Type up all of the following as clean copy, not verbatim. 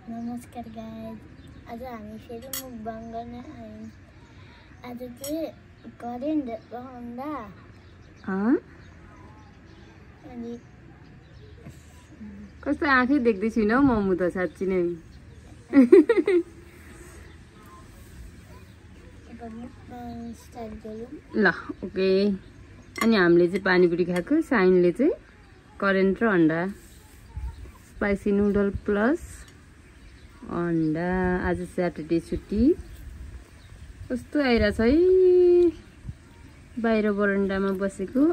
नमस्कार गाइज, आज हामी फेरि मुकबाङ गर्न आयौँ। आज चाहिँ करेन्ट रहँदा अनि कस्तो आँखै देख्दै छुइनँ हौ मम्मु त साँच्ची नै। मुकबाङ स्टार्ट गरौँ ल ओके। अनि हामीले चाहिँ पानीपुरी खाएको, साइनले चाहिँ करेन्ट र अन्डा, स्पाइसी नुडल प्लस अन्डा। आज स्याटरडे छुट्टी। कस्तो आइरहेछ है, बाहिर बरन्डामा बसेको।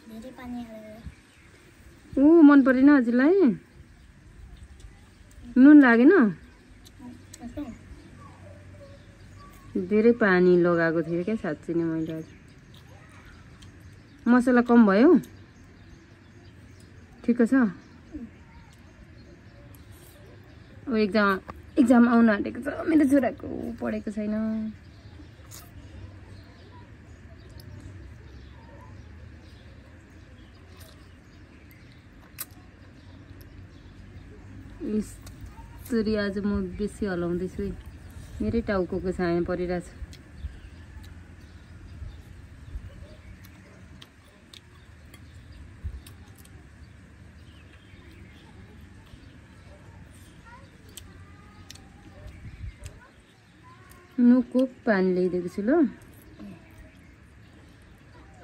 धेरै पानी हालेर। ऊ मन परेन हजुरलाई? नुन लागेन? धेरै पानी लगाएको थियो क्या साँच्ची नै मैले आज। मसला कम भयो? ठिक छ। अब एक्जाम आउन आँटेको छ मेरो छोराको, पढेको छैन। यसरी आज म बेसी हलाउँदैछु है, मेरै टाउको छाया परिरहेछ। नुको पानी ल्याइदिएको छु ल।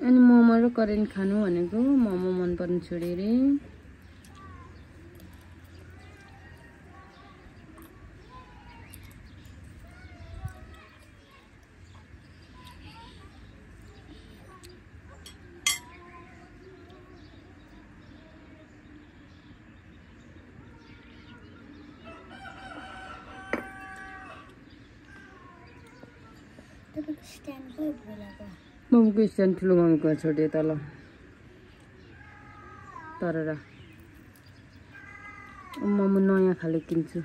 अनि मोमो र करेन्ट खानु भनेको, मोमो मन पर्नु छोड्यो अरे। मम्मीको स्ट्यान्ड ठुलो मम्मीको छोड्यो तल तर मोमो नयाँ खाले किन्छु।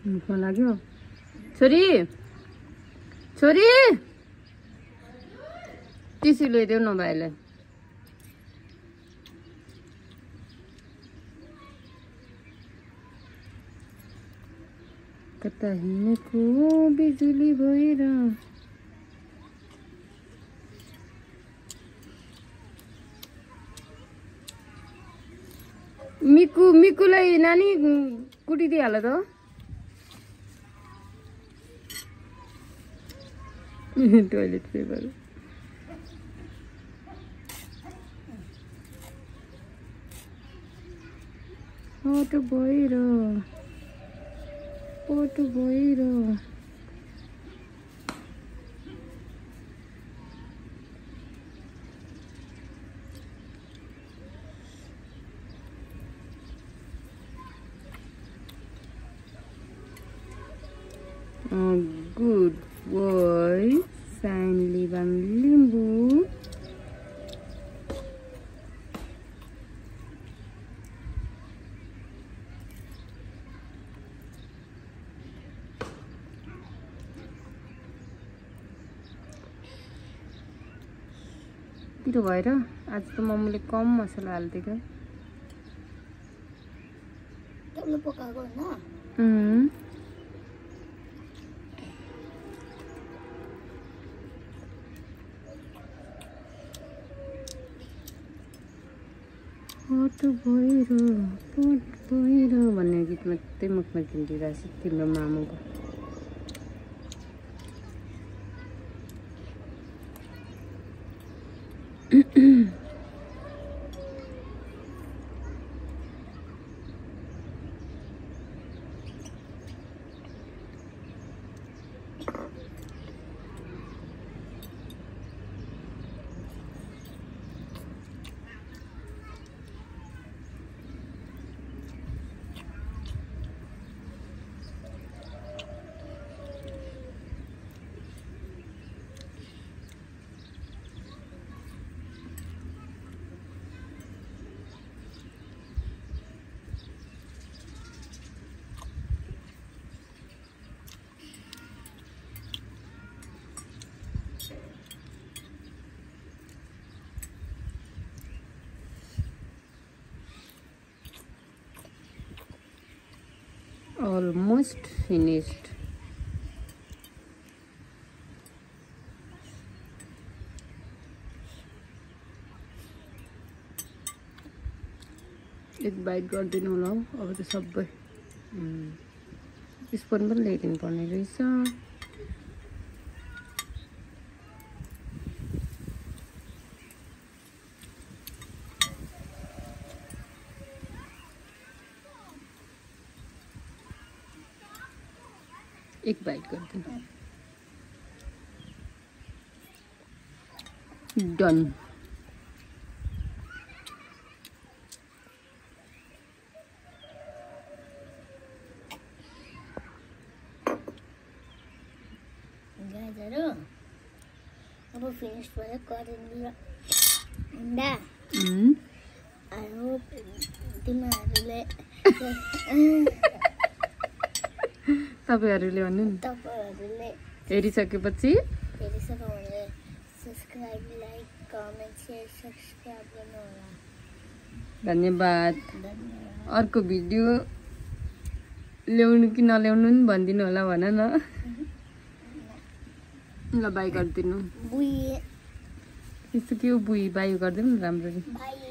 मुखमा लाग्यो। छोरी छोरी टिस्यु ल्याइदेऊ न भाइलाई। कता हिँडेको बिजुली भएर। मिकुलाई नानी कुटिदिइहाल त। टोइलेट पेपर पटो भएर गुड बोय साइनले बाङ लिम्बू। पिरो भएर आज त मम्मीले कम मसला हालिदिएको। पकाएको होइन। पट भएर भन्ने गीत मात्रै मुखमा झुन्डिरहेको छ तिम्रो मामुको। almost finished. एक बाइट गरिदिनु होला हौ अब त सबै स्पुन पनि ल्याइदिनु पर्ने रहेछ एक बाइट गरिदिनु डन अब फिनिश भयो करेन्ट अन्डा I hope तिमीहरूले तपाईहरुले भन्नु नि तपाईहरुले हेरिसकेपछि हेरिसक्यो भने subscribe like comment share subscribe गर्नु होला धन्यवाद अर्को भिडियो ल्याउनु कि नल्याउनु नि भन्दिनु होला भन न ल बाइ गर्दिनु बुई यस्तो के हो बुई बाइ गर्दिनु राम्ररी बाइ